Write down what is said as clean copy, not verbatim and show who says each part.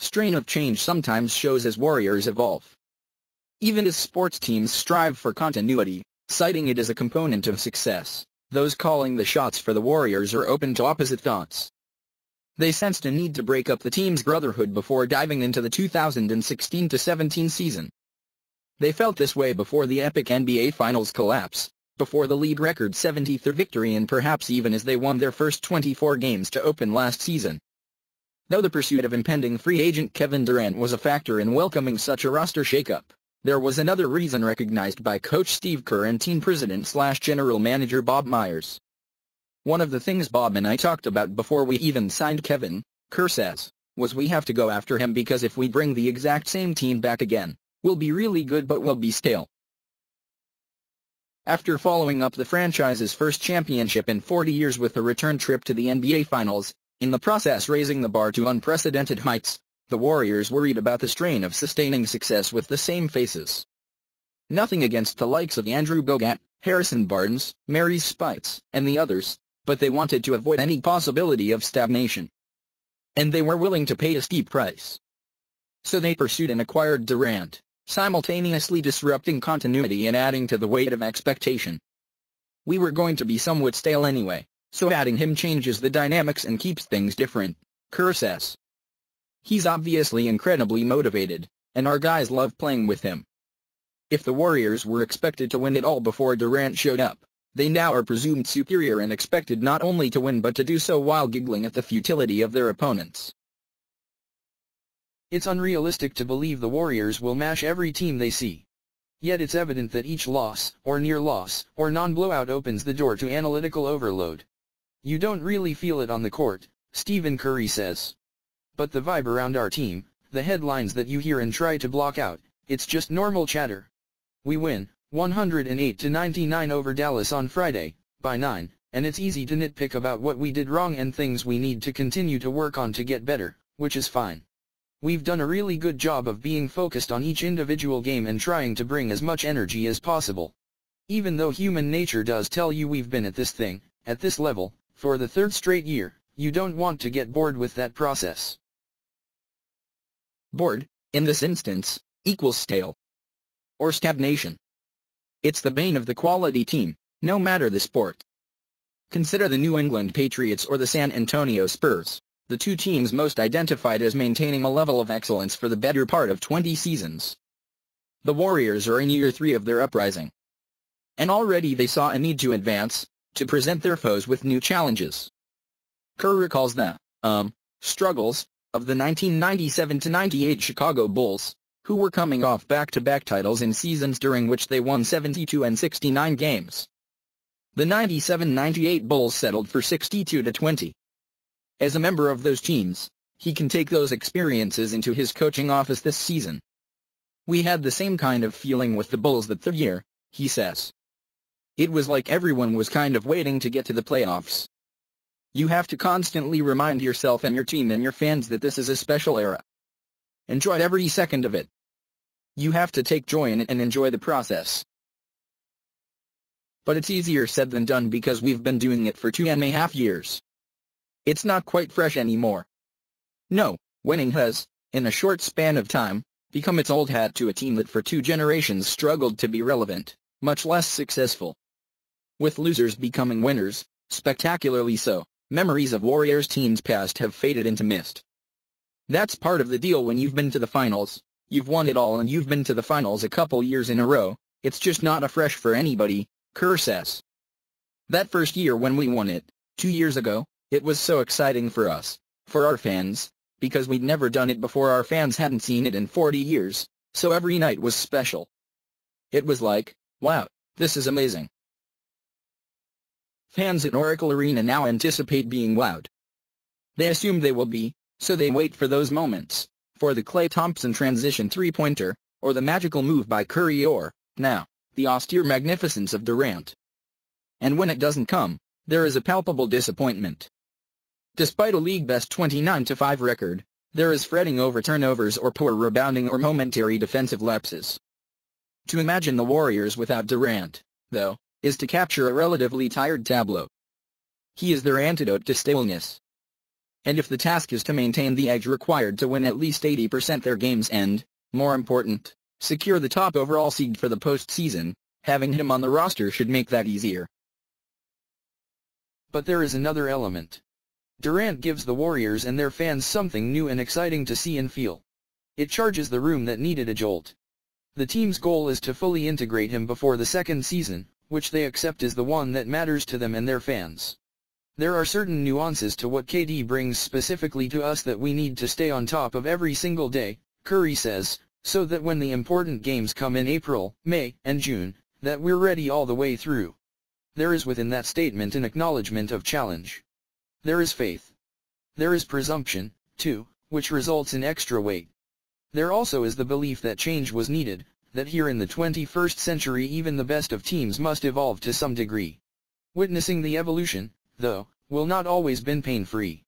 Speaker 1: strain of change sometimes shows as Warriors evolve. Even as sports teams strive for continuity, citing it as a component of success, those calling the shots for the Warriors are open to opposite thoughts. They sensed a need to break up the team's brotherhood before diving into the 2016-17 season. They felt this way before the epic NBA Finals collapse, before the league record 73rd victory, and perhaps even as they won their first 24 games to open last season. Though the pursuit of impending free agent Kevin Durant was a factor in welcoming such a roster shakeup, there was another reason recognized by coach Steve Kerr and team president/general manager Bob Myers. One of the things Bob and I talked about before we even signed Kevin, Kerr says, was we have to go after him because if we bring the exact same team back again, we'll be really good but we'll be stale. After following up the franchise's first championship in 40 years with a return trip to the NBA Finals, in the process raising the bar to unprecedented heights, the Warriors worried about the strain of sustaining success with the same faces. Nothing against the likes of Andrew Bogut, Harrison Barnes, Mary Spites, and the others, but they wanted to avoid any possibility of stagnation. And they were willing to pay a steep price. So they pursued and acquired Durant, simultaneously disrupting continuity and adding to the weight of expectation. We were going to be somewhat stale anyway, so adding him changes the dynamics and keeps things different, Kerr says. He's obviously incredibly motivated, and our guys love playing with him. If the Warriors were expected to win it all before Durant showed up, they now are presumed superior and expected not only to win but to do so while giggling at the futility of their opponents.
Speaker 2: It's unrealistic to believe the Warriors will mash every team they see. Yet it's evident that each loss, or near loss, or non-blowout opens the door to analytical overload. You don't really feel it on the court, Stephen Curry says. But the vibe around our team, the headlines that you hear and try to block out, it's just normal chatter. We win, 108-99 over Dallas on Friday, by 9, and it's easy to nitpick about what we did wrong and things we need to continue to work on to get better, which is fine. We've done a really good job of being focused on each individual game and trying to bring as much energy as possible. Even though human nature does tell you we've been at this thing, at this level, for the third straight year, you don't want to get bored with that process.
Speaker 1: Bored, in this instance, equals stale. Or stagnation. It's the bane of the quality team, no matter the sport. Consider the New England Patriots or the San Antonio Spurs, the two teams most identified as maintaining a level of excellence for the better part of 20 seasons. The Warriors are in year 3 of their uprising. And already they saw a need to advance, to present their foes with new challenges. Kerr recalls the struggles of the 1997-98 Chicago Bulls, who were coming off back-to-back titles in seasons during which they won 72 and 69 games. The 97-98 Bulls settled for 62-20. As a member of those teams, he can take those experiences into his coaching office this season. We had the same kind of feeling with the Bulls that third year, he says. It was like everyone was kind of waiting to get to the playoffs. You have to constantly remind yourself and your team and your fans that this is a special era. Enjoy every second of it. You have to take joy in it and enjoy the process. But it's easier said than done because we've been doing it for 2.5 years. It's not quite fresh anymore. No, winning has, in a short span of time, become its old hat to a team that for 2 generations struggled to be relevant, much less successful. With losers becoming winners, spectacularly so, memories of Warriors teams past have faded into mist. That's part of the deal when you've been to the finals, you've won it all and you've been to the finals a couple years in a row, it's just not a fresh for anybody, Kerr says. That first year when we won it, 2 years ago, it was so exciting for us, for our fans, because we'd never done it before. Our fans hadn't seen it in 40 years, so every night was special. It was like, wow, this is amazing. Fans at Oracle Arena now anticipate being wowed. They assume they will be, so they wait for those moments, for the Klay Thompson transition three-pointer, or the magical move by Curry or, now, the austere magnificence of Durant. And when it doesn't come, there is a palpable disappointment. Despite a league-best 29-5 record, there is fretting over turnovers or poor rebounding or momentary defensive lapses. To imagine the Warriors without Durant, though, is to capture a relatively tired tableau. He is their antidote to staleness. And if the task is to maintain the edge required to win at least 80% their games and, more important, secure the top overall seed for the postseason, having him on the roster should make that easier.
Speaker 2: But there is another element. Durant gives the Warriors and their fans something new and exciting to see and feel. It charges the room that needed a jolt. The team's goal is to fully integrate him before the second season, which they accept is the one that matters to them and their fans. There are certain nuances to what KD brings specifically to us that we need to stay on top of every single day, Curry says, so that when the important games come in April, May, and June, that we're ready all the way through. There is within that statement an acknowledgement of challenge. There is faith. There is presumption, too, which results in extra weight. There also is the belief that change was needed, that here in the 21st century even the best of teams must evolve to some degree. Witnessing the evolution, though, will not always been pain-free.